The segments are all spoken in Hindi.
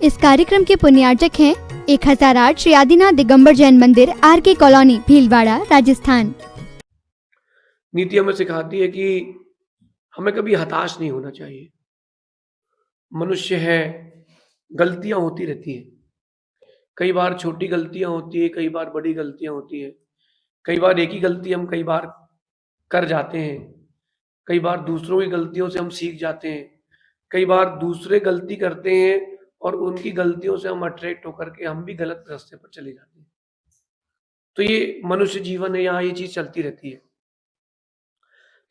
इस कार्यक्रम के पुण्यार्चक हैं 1008 श्री आदिनाथ दिगंबर जैन मंदिर, RK कॉलोनी, भीलवाड़ा, राजस्थान। नीति हमें सिखाती है कि हमें कभी हताश नहीं होना चाहिए। मनुष्य है, गलतियां होती रहती हैं। कई बार छोटी गलतियां होती है, कई बार बड़ी गलतियां होती है। कई बार एक ही गलती हम कई बार कर जाते हैं। कई बार दूसरों की गलतियों से हम सीख जाते हैं। कई बार दूसरे गलती करते हैं और उनकी गलतियों से हम अट्रैक्ट होकर के हम भी गलत रास्ते पर चले जाते हैं। तो ये मनुष्य जीवन है, यहाँ ये चीज चलती रहती है।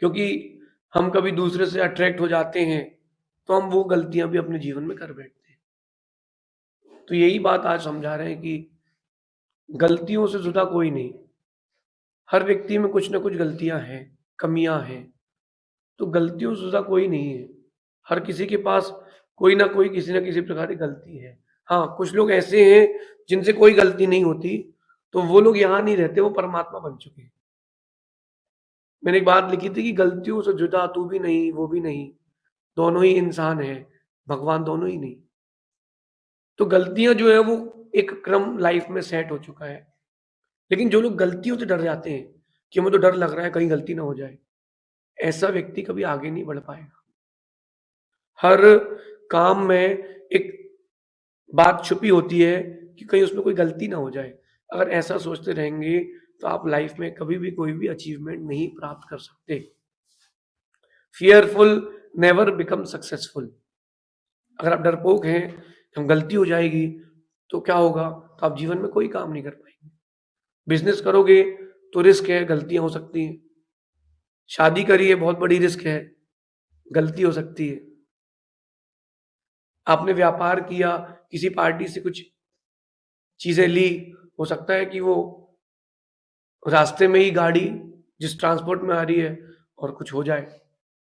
क्योंकि हम कभी दूसरे से अट्रैक्ट हो जाते हैं तो हम वो गलतियां भी अपने जीवन में कर बैठते हैं। तो यही बात आज समझा रहे हैं कि गलतियों से जुदा कोई नहीं। हर व्यक्ति में कुछ ना कुछ गलतियां हैं, कमियां हैं। तो गलतियों से जुदा कोई नहीं है। हर किसी के पास कोई ना कोई किसी ना किसी प्रकार की गलती है। हाँ, कुछ लोग ऐसे हैं जिनसे कोई गलती नहीं होती, तो वो लोग यहाँ नहीं रहते, वो परमात्मा बन चुके हैं। मैंने एक बात लिखी थी कि गलतियों से जुदा तू भी नहीं, वो भी नहीं, दोनों ही इंसान है, भगवान दोनों ही नहीं। तो गलतियां जो है वो एक क्रम लाइफ में सेट हो चुका है। लेकिन जो लोग गलतियों से डर जाते हैं कि हमें तो डर लग रहा है कहीं गलती ना हो जाए, ऐसा व्यक्ति कभी आगे नहीं बढ़ पाएगा। हर काम में एक बात छुपी होती है कि कहीं उसमें कोई गलती ना हो जाए। अगर ऐसा सोचते रहेंगे तो आप लाइफ में कभी भी कोई भी अचीवमेंट नहीं प्राप्त कर सकते। Fearful never become successful. अगर आप डरपोक हैं, हम गलती हो जाएगी तो क्या होगा, तो आप जीवन में कोई काम नहीं कर पाएंगे। बिजनेस करोगे तो रिस्क है, गलतियां हो सकती हैं। शादी करिए, बहुत बड़ी रिस्क है, गलती हो सकती है। आपने व्यापार किया, किसी पार्टी से कुछ चीजें ली, हो सकता है कि वो रास्ते में ही गाड़ी जिस ट्रांसपोर्ट में आ रही है और कुछ हो जाए।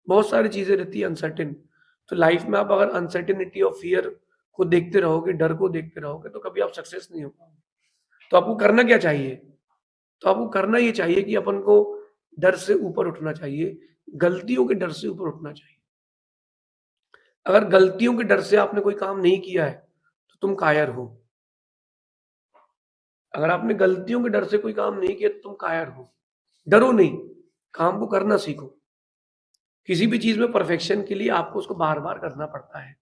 बहुत सारी चीजें रहती है अनसर्टेन। तो लाइफ में आप अगर अनसर्टेनिटी और फियर को देखते रहोगे, डर को देखते रहोगे, तो कभी आप सक्सेस नहीं हो पाओगे। तो आपको करना क्या चाहिए? तो आपको करना ये चाहिए कि अपन को डर से ऊपर उठना चाहिए, गलतियों के डर से ऊपर उठना चाहिए। अगर गलतियों के डर से आपने कोई काम नहीं किया है तो तुम कायर हो। अगर आपने गलतियों के डर से कोई काम नहीं किया तो तुम कायर हो। डरो नहीं, काम को करना सीखो। किसी भी चीज में परफेक्शन के लिए आपको उसको बार बार करना पड़ता है।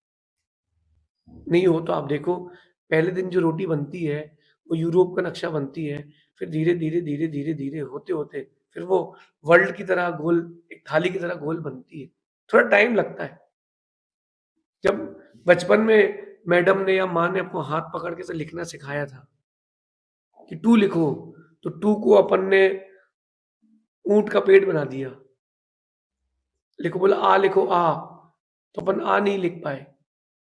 नहीं हो तो आप देखो, पहले दिन जो रोटी बनती है वो यूरोप का नक्शा बनती है, फिर धीरे धीरे धीरे धीरे धीरे होते होते फिर वो वर्ल्ड की तरह गोल, एक थाली की तरह गोल बनती है। थोड़ा टाइम लगता है। जब बचपन में मैडम ने या माँ ने आपको हाथ पकड़ के से लिखना सिखाया था कि टू लिखो, तो टू को अपन ने ऊंट का पेट बना दिया। लिखो, बोला आ लिखो आ, तो अपन आ नहीं लिख पाए।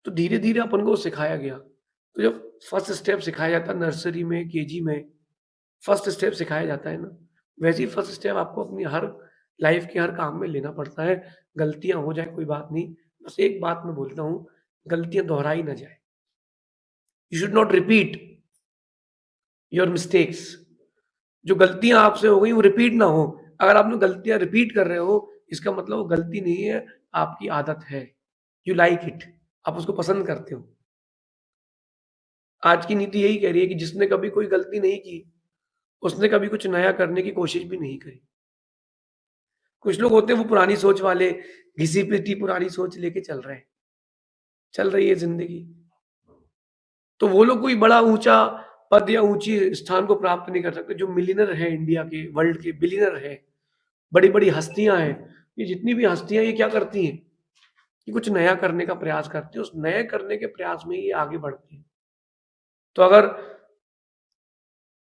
तो धीरे धीरे अपन को सिखाया गया। तो जब फर्स्ट स्टेप सिखाया जाता है नर्सरी में, केजी में, फर्स्ट स्टेप सिखाया जाता है ना, वैसे ही फर्स्ट स्टेप आपको अपनी हर लाइफ के हर काम में लेना पड़ता है। गलतियां हो जाए कोई बात नहीं, बस एक बात मैं बोलता हूँ, गलतियां दोहराई ना जाए। You should not repeat your mistakes. जो गलतियां आपसे हो गई वो रिपीट ना हो। अगर आपने गलतियां रिपीट कर रहे हो, इसका मतलब वो गलती नहीं है, आपकी आदत है। यू लाइक इट, आप उसको पसंद करते हो। आज की नीति यही कह रही है कि जिसने कभी कोई गलती नहीं की, उसने कभी कुछ नया करने की कोशिश भी नहीं करी। कुछ लोग होते हैं वो पुरानी सोच वाले, घिसी पिटी पुरानी सोच लेके चल रहे हैं, चल रही है जिंदगी। तो वो लोग कोई बड़ा ऊंचा पद या ऊंची स्थान को प्राप्त नहीं कर सकते। जो मिलियनर है इंडिया के, वर्ल्ड के बिलियनर है, बड़ी बड़ी हस्तियां हैं, ये जितनी भी हस्तियां, ये क्या करती हैं कि कुछ नया करने का प्रयास करती है। उस नए करने के प्रयास में ही आगे बढ़ती है। तो अगर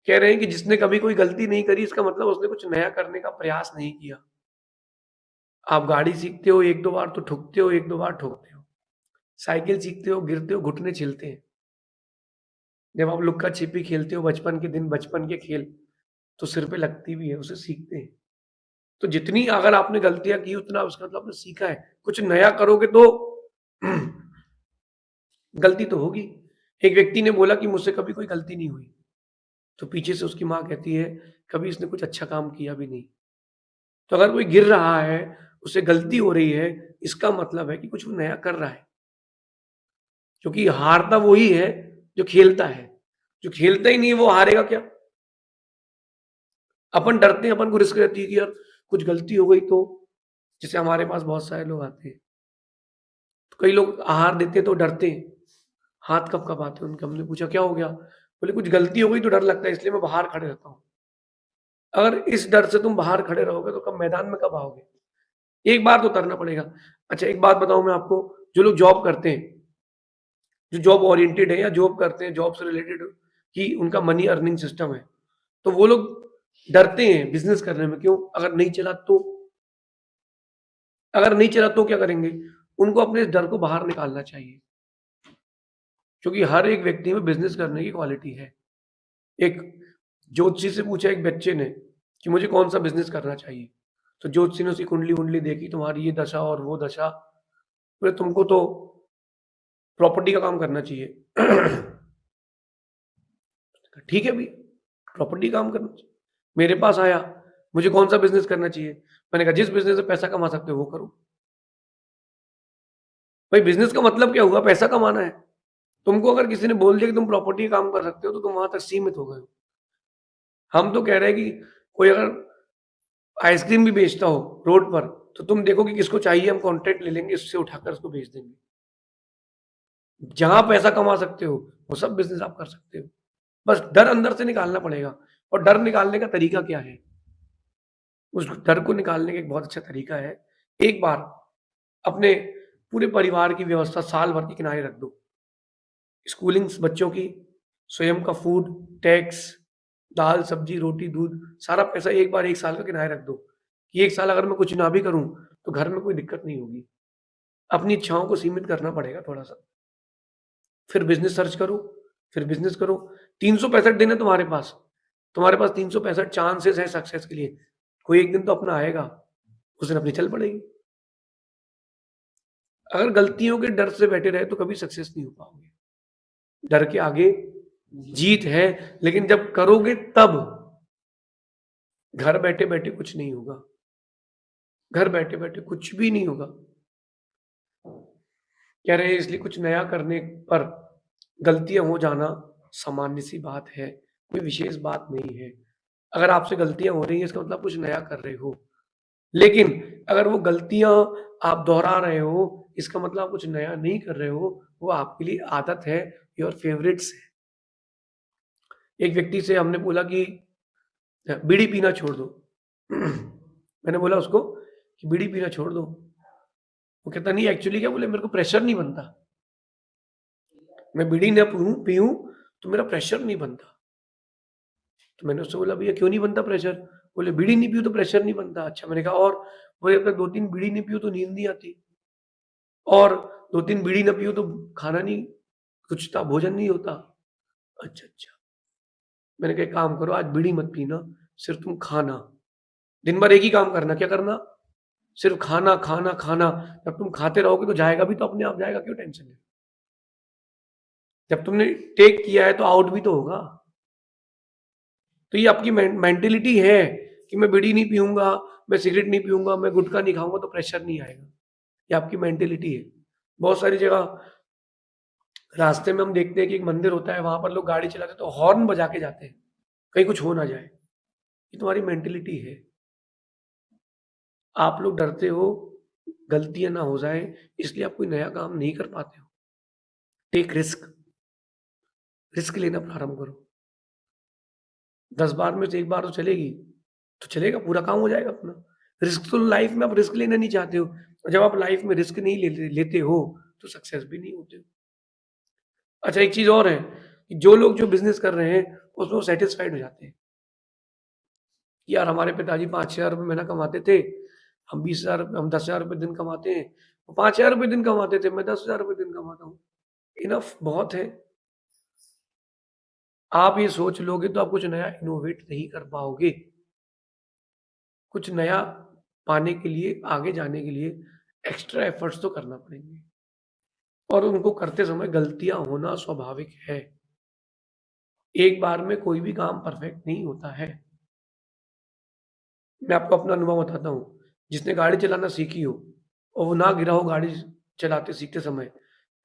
कह रहे हैं कि जिसने कभी कोई गलती नहीं करी, इसका मतलब उसने कुछ नया करने का प्रयास नहीं किया। आप गाड़ी सीखते हो, एक दो बार तो ठुकते हो, एक दो बार ठोकते हो। साइकिल सीखते हो, गिरते हो, घुटने छिलते हैं। जब आप लुक्का छिपी खेलते हो, बचपन के दिन, बचपन के खेल, तो सिर पे लगती भी है, उसे सीखते हैं। तो जितनी अगर आपने गलतियां की, उतना उसका मतलब आपने सीखा है। कुछ नया करोगे तो गलती तो होगी। एक व्यक्ति ने बोला कि मुझसे कभी कोई गलती नहीं हुई, तो पीछे से उसकी माँ कहती है कभी इसने कुछ अच्छा काम किया भी नहीं। तो अगर कोई गिर रहा है, उससे गलती हो रही है, इसका मतलब है कि कुछ वो नया कर रहा है। क्योंकि हारता वो ही है जो खेलता है, जो खेलता ही नहीं है वो हारेगा क्या? अपन डरते हैं, अपन को रिस्क रहती है कि यार कुछ गलती हो गई तो, जैसे हमारे पास बहुत सारे लोग आते हैं, तो कई लोग आहार देते हैं तो डरते हैं, हाथ कब आते हैं उनके। हमने पूछा क्या हो गया? बोले कुछ गलती हो गई तो डर लगता है, इसलिए मैं बाहर खड़े रहता हूँ। अगर इस डर से तुम बाहर खड़े रहोगे तो कब मैदान में कब आओगे? एक बार तो उतरना पड़ेगा। अच्छा एक बात बताऊं मैं आपको, जो लोग जॉब करते हैं, जो जॉब ओरिएंटेड है या जॉब करते हैं, जॉब से रिलेटेड कि उनका मनी अर्निंग सिस्टम है, तो वो लोग डरते हैं बिजनेस करने में। क्यों? अगर नहीं चला तो, अगर नहीं चला तो क्या करेंगे? उनको अपने इस डर को बाहर निकालना चाहिए, क्योंकि हर एक व्यक्ति में बिजनेस करने की क्वालिटी है। एक ज्योतिषी से पूछा एक बच्चे ने कि मुझे कौन सा बिजनेस करना चाहिए, तो ज्योतिषी ने उसकी कुंडली वुंडली देखी, तुम्हारी ये दशा और वो दशा, बोले तुमको तो प्रॉपर्टी का काम करना चाहिए। ठीक है भाई, प्रॉपर्टी काम करना चाहिए। मेरे पास आया, मुझे कौन सा बिजनेस करना चाहिए? मैंने कहा जिस बिजनेस से पैसा कमा सकते हो वो करो। भाई बिजनेस का मतलब क्या हुआ? पैसा कमाना है। तुमको अगर किसी ने बोल दिया कि तुम प्रॉपर्टी का काम कर सकते हो तो तुम वहां तक सीमित हो गए हो। हम तो कह रहे हैं कि कोई अगर आइसक्रीम भी बेचता हो रोड पर, तो तुम देखो कि किसको चाहिए, हम कॉन्ट्रैक्ट ले लेंगे, इससे उठाकर उसको बेच देंगे। जहां पैसा कमा सकते हो वो सब बिजनेस आप कर सकते हो, बस डर अंदर से निकालना पड़ेगा। और डर निकालने का तरीका क्या है? उस डर को निकालने का एक बहुत अच्छा तरीका है, एक बार अपने पूरे परिवार की व्यवस्था साल भर के किनारे रख दो। स्कूलिंग्स बच्चों की, स्वयं का फूड, टैक्स, दाल, सब्जी, रोटी, दूध, सारा पैसा एक बार 1 साल का किनारे रख दो कि 1 साल अगर मैं कुछ ना भी करूँ, तो घर में कोई दिक्कत नहीं होगी। अपनी इच्छाओं को सीमित करना पड़ेगा थोड़ा-सा। फिर बिज़नेस सर्च करो, फिर बिज़नेस करो। 365 दिन है तुम्हारे पास 365 चांसेस हैं सक्सेस के लिए। कोई एक दिन तो अपना आएगा, उस दिन अपनी चल पड़ेगी। अगर गलतियों के डर से बैठे रहे तो कभी सक्सेस नहीं हो पाओगे। डर के आगे जीत है, लेकिन जब करोगे तब। घर बैठे-बैठे कुछ नहीं होगा। घर बैठे-बैठे कुछ भी नहीं होगा। कह रहे हैं इसलिए कुछ नया करने पर गलतियाँ हो जाना सामान्य सी बात है, कोई विशेष बात नहीं है। अगर आपसे गलतियाँ हो रही हैं इसका मतलब कुछ नया कर रहे हो। लेकिन अगर वो गलतियाँ आप दोहरा रहे हो, इसका मतलब आप कुछ नया नहीं कर रहे हो, वो आपके लिए आदत है, योर फेवरेट्स है। एक व्यक्ति से हमने बोला कि बीड़ी पीना छोड़ दो। मैंने बोला उसको कि बीड़ी पीना छोड़ दो। वो कहता नहीं एक्चुअली क्या, बोले मेरे को प्रेशर नहीं बनता। मैं बीड़ी ना पीऊँ तो मेरा प्रेशर नहीं बनता। तो मैंने उससे बोला भैया क्यों नहीं बनता प्रेशर? बोले बीड़ी नहीं पीऊँ तो प्रेशर नहीं बनता। अच्छा मैंने कहा और? बोले जब तक 2-3 बीड़ी नहीं पीऊँ तो नींद नहीं आती, और 2-3 बीड़ी ना पीऊँ तो खाना नहीं रुचता, भोजन नहीं होता। अच्छा, अच्छा। मैंने कहा एक काम करो आज बीड़ी मत पीना, सिर्फ तुम खाना। दिन भर एक ही काम करना, क्या करना? सिर्फ खाना, खाना, खाना। जब तुम खाते रहोगे तो जाएगा भी तो अपने आप जाएगा, क्यों टेंशन है? जब तुमने टेक किया है तो आउट भी तो होगा। तो ये आपकी मेंटालिटी है कि मैं बीड़ी नहीं पीऊँगा, मैं सिगरेट नहीं पीऊँगा, मैं गुटखा नहीं खाऊँगा तो प्रेशर नहीं आएगा। ये आपकी मेंटालिटी है। बहुत सारी जगह रास्ते में हम देखते हैं कि एक मंदिर होता है, वहाँ पर लोग गाड़ी चलाते हैं तो हॉर्न बजा के जाते हैं, कहीं कुछ हो ना जाए। ये तुम्हारी मेंटालिटी है। आप लोग डरते हो गलतियाँ ना हो जाएँ, इसलिए आप कोई नया काम नहीं कर पाते हो। टेक रिस्क, रिस्क लेना प्रारंभ करो। 10 बार में से 1 बार तो चलेगी, तो चलेगा, पूरा काम हो जाएगा अपना। रिस्क तो लाइफ में आप रिस्क लेना नहीं चाहते हो। और जब आप लाइफ में रिस्क नहीं लेते हो, तो सक्सेस भी नहीं होते हो। अच्छा एक चीज़ और है, कि जो लोग जो बिज़नेस कर रहे हैं, उसमें वो सैटिस्फाइड हो जाते हैं। यार हमारे पिताजी 5,000 रुपए महीना कमाते थे, हम 20,000 हम 10,000 रुपए दिन कमाते हैं। वो 5,000 रुपए दिन कमाते थे, मैं 10,000 रुपए दिन कमाता हूँ। इनफ बहुत है। आप ये सोच लोगे तो आप कुछ नया इनोवेट नहीं कर पाओगे। कुछ नया पाने के लिए, आगे जाने के लिए एक्स्ट्रा एफर्ट्स तो करना पड़ेंगे, और उनको करते समय गलतियाँ होना स्वाभाविक है। एक बार में कोई भी काम परफेक्ट नहीं होता है। मैं आपको अपना अनुभव बताता हूँ। जिसने गाड़ी चलाना सीखी हो और वो ना गिरा हो गाड़ी चलाते सीखते समय,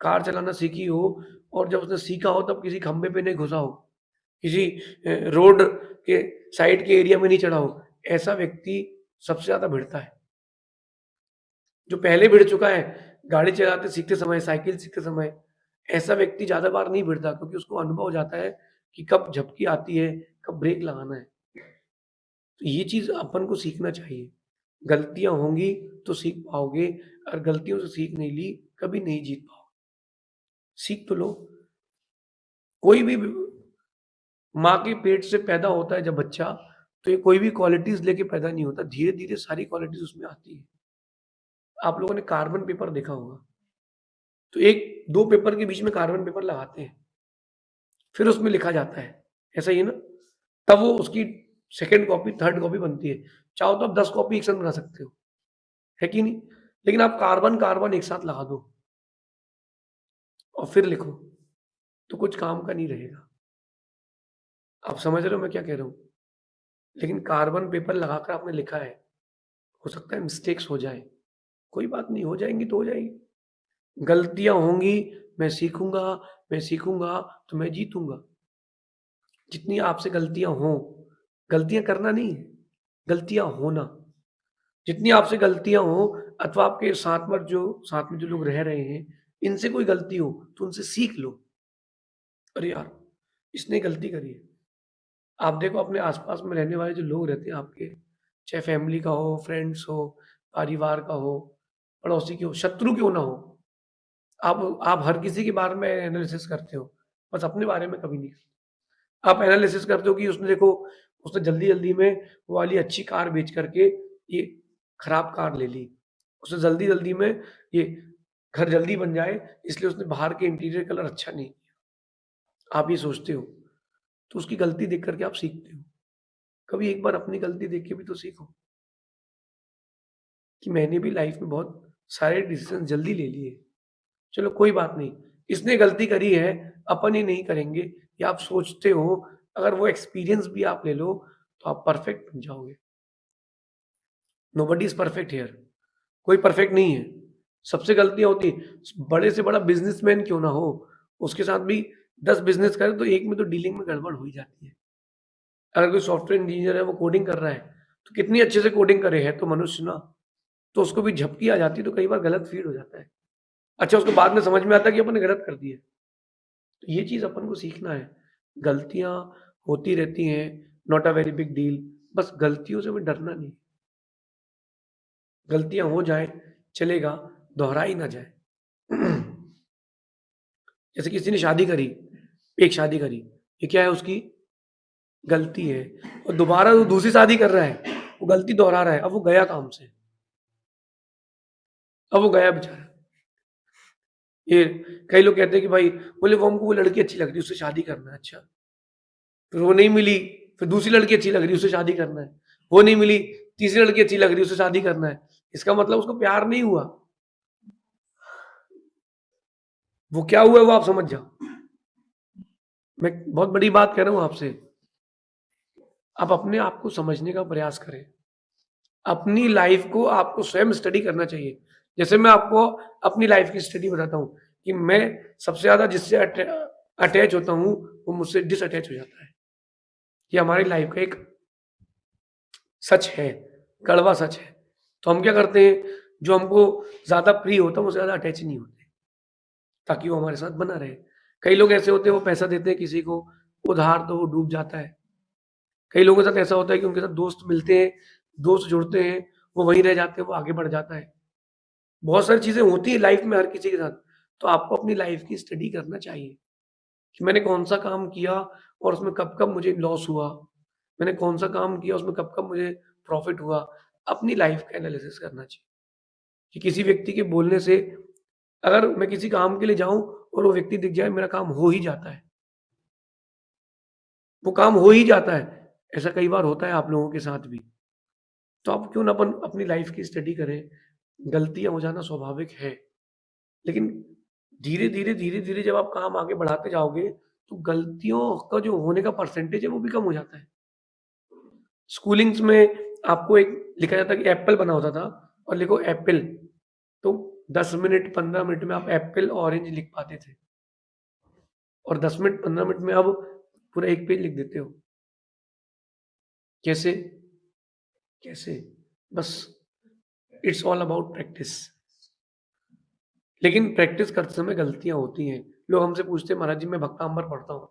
कार चलाना सीखी हो और जब उसने सीखा हो तब किसी खंबे पे नहीं घुसा हो, किसी रोड के साइड के एरिया में नहीं चढ़ा हो, ऐसा व्यक्ति सबसे ज़्यादा भिड़ता है। जो पहले भिड़ चुका है, गाड़ी चलाते सीखते समय, साइकिल सीखते समय, ऐसा व्यक्ति ज़्यादा बार नहीं भिड़ता क्योंकि उसको अनुभव हो जाता है कि कब झपकी आती है, कब ब्रेक लगाना है। तो ये चीज़ अपन को सीखना चाहिए। गलतियाँ होंगी तो सीख पाओगे और गलतियों से सीख नहीं ली, कभी नहीं जीत पाओगे। सीख तो लो। कोई भी माँ के पेट से पैदा होता है जब बच्चा, तो ये कोई भी क्वालिटीज़ लेके पैदा नहीं होता, धीरे-धीरे सारी क्वालिटीज़ उसमें आती है। आप लोगों ने कार्बन पेपर देखा होगा, तो 1-2 पेपर के बीच में कार्बन पेपर लगाते हैं, फिर उसमें लिखा जाता है, ऐसा ही है ना? तब वो उसकी सेकंड कॉपी, थर्ड कॉपी बनती है। चाहो तो आप 10 कॉपी एक साथ बना सकते हो, है कि नहीं? लेकिन आप कार्बन-कार्बन एक साथ लगा दो और फिर लिखो, तो कुछ काम का नहीं रहेगा। आप समझ रहे हो मैं क्या कह रहा हूँ? लेकिन कार्बन पेपर लगाकर आपने लिखा है, हो सकता है मिस्टेक्स हो जाएँ, कोई बात नहीं, हो जाएँगी तो हो जाएँगी। गलतियाँ होंगी, मैं सीखूँगा तो मैं जीतूँगा। जितनी आपसे गलतियाँ हों, गलतियाँ करना नहीं है, गलतियाँ होना। जितनी आपसे गलतियाँ हों अथवा आपके साथ में जो लोग रह रहे हैं, इनसे कोई गलती हो, तो उनसे सीख लो। अरे यार! इसने गलती करी है। आप देखो अपने आस-पास में रहने वाले जो लोग रहते हैं आपके, चाहे फैमिली का हो, फ्रेंड्स हो, परिवार का हो, पड़ोसी की हो, शत्रु क्यों ना हो, आप हर किसी के बारे में एनालिसिस करते हो, बस अपने बारे में कभी नहीं। आप एनालिसिस करते हो कि उसने जल्दी-जल्दी में वो वाली अच्छी कार बेच करके ये खराब कार ले ली। उसने जल्दी-जल्दी में ये घर जल्दी बन जाए इसलिए उसने बाहर के इंटीरियर कलर अच्छा नहीं किया। आप ये सोचते हो, तो उसकी गलती देख कर के आप सीखते हो। कभी एक बार अपनी गलती देख के भी तो सीखो, कि मैंने भी लाइफ में बहुत सारे डिसीज़न जल्दी ले लिए। चलो कोई बात नहीं, इसने गलती करी है, अपन ही नहीं करेंगे, या आप सोचते हो, अगर वो एक्सपीरियंस भी आप ले लो, तो आप परफेक्ट बन जाओगे। नोबडी इज़ परफेक्ट हियर, कोई परफेक्ट नहीं है। सबसे गलतियाँ होती हैं, बड़े से बड़ा बिज़नेसमैन क्यों ना हो, उसके साथ भी 10 बिज़नेस करे तो एक में तो डीलिंग में गड़बड़ हो ही जाती है। अगर कोई सॉफ्टवेयर इंजीनियर है, वो कोडिंग कर रहा है, तो कितनी अच्छे से कोडिंग करे, है तो मनुष्य ना, तो उसको भी झपकी आ जाती है, तो कई बार गलत फ़ीड हो जाता है। अच्छा, उसको बाद में समझ में आता है कि अपन ने गलत कर दिया। तो ये चीज़ अपन को सीखना है। गलतियाँ होती रहती हैं, not a very big deal, बस गलतियों से हमें डरना नहीं। गलतियाँ हो जाएँ, चलेगा, दोहराई ना जाए। जैसे किसी ने शादी करी, एक शादी करी, ये क्या है उसकी गलती है, और दोबारा वो दूसरी शादी कर रहा है, वो गलती दोहरा रहा है, अब वो गया काम से, अब वो गया बेचारा। ये कई लोग कहते हैं कि भाई, बोले वो हमको वो लड़की अच्छी लग रही है, उससे शादी करना है। अच्छा, फिर वो नहीं मिली, फिर दूसरी लड़की अच्छी लग रही है, उससे शादी करना है। वो नहीं मिली, तीसरी लड़की अच्छी लग रही है, उससे शादी करना है। इसका मतलब उसको प्यार नहीं हुआ। वो क्या हुआ है वो आप समझ जाओ। मैं बहुत बड़ी बात कह रहा हूँ आपसे। आप अपने आप को समझने का प्रयास करें। अपनी लाइफ को आपको स्वयं स्टडी करना चाहिए। जैसे मैं आपको अपनी लाइफ की स्टडी बताता हूँ कि मैं सबसे ज़्यादा जिससे अटैच होता हूँ, वो मुझसे डिसअटैच हो जाता है। ये हमारी लाइफ का एक सच है, कड़वा सच है। तो हम क्या करते हैं, जो हमको ज़्यादा प्रिय होता है, वो ज़्यादा अटैच नहीं होते, ताकि वो हमारे साथ बना रहे। कई लोग ऐसे होते हैं, वो पैसा देते हैं किसी को, उधार तो वो डूब जाता है। कई लोगों के साथ ऐसा होता है कि उनके साथ दोस्त मिलते हैं, दोस्त जुड़ते हैं, वो वहीं रह जाते हैं, वो आगे बढ़ जाता है। बहुत सारी चीज़ें होती हैं लाइफ में हर किसी के साथ, तो आपको अपनी लाइफ की स्टडी करना चाहिए कि मैंने कौन-सा काम किया और उसमें कब-कब मुझे लॉस हुआ। मैंने कौन-सा काम किया, उसमें कब-कब मुझे प्रॉफ़िट हुआ। अपनी लाइफ का एनालिसिस करना चाहिए कि किसी व्यक्ति के बोलने से अगर मैं किसी काम के लिए जाऊँ और वो व्यक्ति दिख जाए, मेरा काम हो ही जाता है। वो काम हो ही जाता है। ऐसा कई बार होता है आप लोगों के साथ भी। तो आप क्यों ना अपन अपनी लाइफ की स्टडी करें। गलतियाँ हो जाना स्वाभाविक है, लेकिन धीरे-धीरे, धीरे-धीरे जब आप काम आगे बढ़ाते जाओगे, तो गलतियों का जो होने का परसेंटेज है, वो भी कम हो जाता है। स्कूलिंग्स में आपको एक लिखा जाता है कि एप्पल बना होता था और लिखो एप्पल, तो 10 मिनट 15 मिनट में आप एप्पल ऑरेंज लिख पाते थे और 10 मिनट 15 मिनट में अब पूरा एक पेज लिख देते हो। कैसे? कैसे? बस इट्स ऑल अबाउट प्रैक्टिस। लेकिन प्रैक्टिस करते समय गलतियां होती हैं। लोग हमसे पूछते हैं, महाराज जी मैं भक्तांबर पढ़ता हूँ,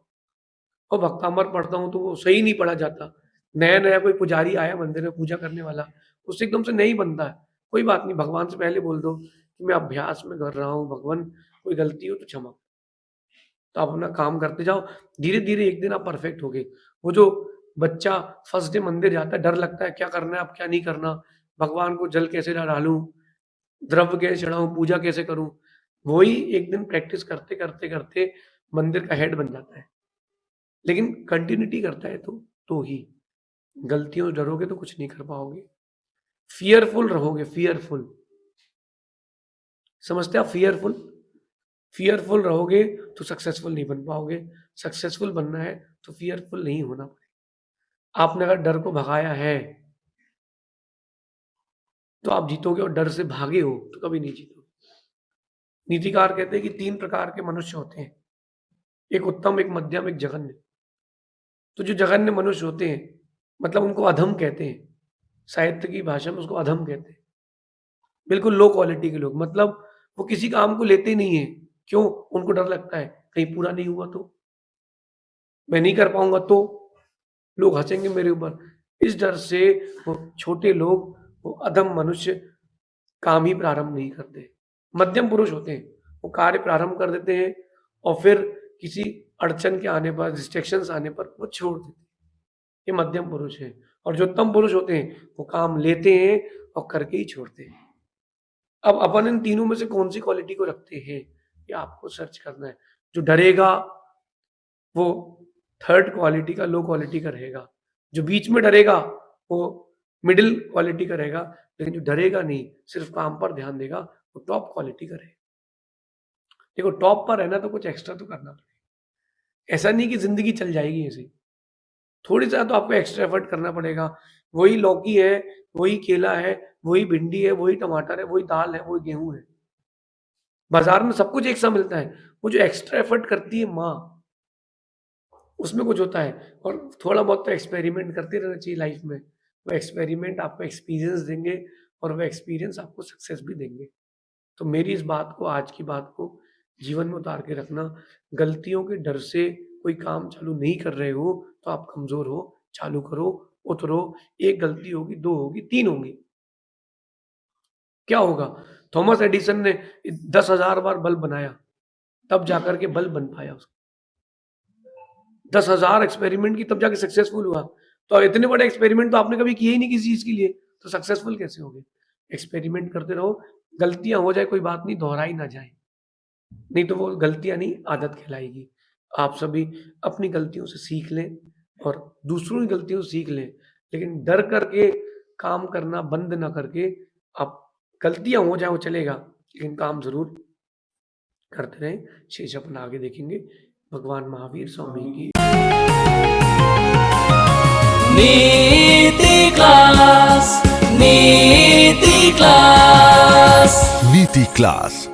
और भक्तांबर पढ़ता हूँ तो वो सही नहीं पढ़ा जाता। नया नया कोई पुजारी आया मंदिर में पूजा करने वाला, उससे एकदम से नहीं बनता है। कोई बात नहीं, भगवान से पहले बोल दो कि मैं अभ्यास में कर रहा हूँ, भगवान कोई गलती हो तो क्षमा। तो आप अपना काम करते जाओ, धीरे धीरे एक दिन आप परफेक्ट होगे। वो जो बच्चा फर्स्ट डे मंदिर जाता है, डर लगता है क्या करना है, अब क्या नहीं करना, भगवान को जल कैसे डालूं, द्रव्य कैसे चढ़ाऊं, पूजा कैसे करूं, वही एक दिन प्रैक्टिस करते करते करते मंदिर का हेड बन जाता है। लेकिन कंटिन्यूटी करता है तो ही। गलतियों से डरोगे तो कुछ नहीं कर पाओगे। फियरफुल रहोगे, फियरफुल, समझते आप? फियरफुल रहोगे तो सक्सेसफुल नहीं बन पाओगे। सक्सेसफुल बनना है तो फियरफुल नहीं होना पड़ेगा। आपने अगर डर को भगाया है तो आप जीतोगे, और डर से भागे हो तो कभी नहीं जीतोगे। नीतिकार कहते हैं कि 3 प्रकार के मनुष्य होते हैं, एक उत्तम, एक मध्यम, एक जघन्य। तो जो जघन्य मनुष्य होते हैं, मतलब उनको अधम कहते हैं, साहित्य की भाषा में उसको अधम कहते हैं। बिल्कुल लो क्वालिटी के लोग, मतलब वो किसी काम को लेते नहीं है। क्यों? उनको डर लगता है कहीं पूरा नहीं हुआ तो, मैं नहीं कर पाऊंगा तो लोग हंसेंगे मेरे ऊपर। इस डर से वो छोटे लोग, वो अधम मनुष्य काम ही प्रारंभ नहीं करते। मध्यम पुरुष होते हैं, वो कार्य प्रारंभ कर देते हैं और फिर किसी अड़चन के आने पर, डिस्ट्रैक्शंस आने पर वो छोड़ देते हैं। ये मध्यम पुरुष है। और जो उत्तम पुरुष होते हैं वो काम लेते हैं और करके ही छोड़ते हैं। अब अपन इन तीनों में से कौन सी क्वालिटी को रखते हैं, ये आपको सर्च करना है। जो डरेगा वो थर्ड क्वालिटी का, लो क्वालिटी का रहेगा। जो बीच में डरेगा वो मिडिल क्वालिटी का रहेगा। लेकिन जो डरेगा नहीं, सिर्फ काम पर ध्यान देगा, वो टॉप क्वालिटी का रहेगा। देखो, टॉप पर रहना तो कुछ एक्स्ट्रा तो करना पड़ेगा। ऐसा नहीं कि जिंदगी चल जाएगी ऐसी, थोड़ी सा तो आपको एक्स्ट्रा एफर्ट करना पड़ेगा। वही लौकी है, वही केला है, वही भिंडी है, वही टमाटर है, वही दाल है, वही गेहूं है। बाजार में सब कुछ एक सा मिलता है। वो जो एक्स्ट्रा एफर्ट करती है माँ, उसमें कुछ होता है। और थोड़ा बहुत तो एक्सपेरिमेंट करते रहना चाहिए लाइफ में। वो एक्सपेरिमेंट आपको एक्सपीरियंस देंगे और वो एक्सपीरियंस आपको सक्सेस भी देंगे। तो मेरी इस बात को, आज की बात को जीवन में उतार के रखना। गलतियों के डर से कोई काम चालू नहीं कर रहे हो तो आप कमजोर हो। चालू करो, उतरो। एक गलती होगी, 2 होगी, 3 होंगी, क्या होगा? थॉमस एडिसन ने 10,000 बार बल्ब बनाया, तब जाकर के बल्ब बन पाया उसका। 10,000 एक्सपेरिमेंट की तब जाके सक्सेसफुल हुआ। तो इतने बड़े एक्सपेरिमेंट तो आपने कभी किए ही नहीं किसी चीज के लिए, तो सक्सेसफुल कैसे होगे? एक्सपेरिमेंट करते रहो। गलतियां हो जाए कोई बात नहीं, दोहराई ना जाए, नहीं तो वो गलतियां नहीं, आदत कहलाएगी। आप सभी अपनी गलतियों से सीख लें और दूसरों की गलतियों से सीख लें। लेकिन डर करके काम करना बंद ना करके, आप गलतियां हो जाए वो चलेगा, लेकिन काम जरूर करते रहें। शेष अपन आगे देखेंगे। भगवान महावीर स्वामी की नीति क्लास, नीति क्लास, नीति क्लास।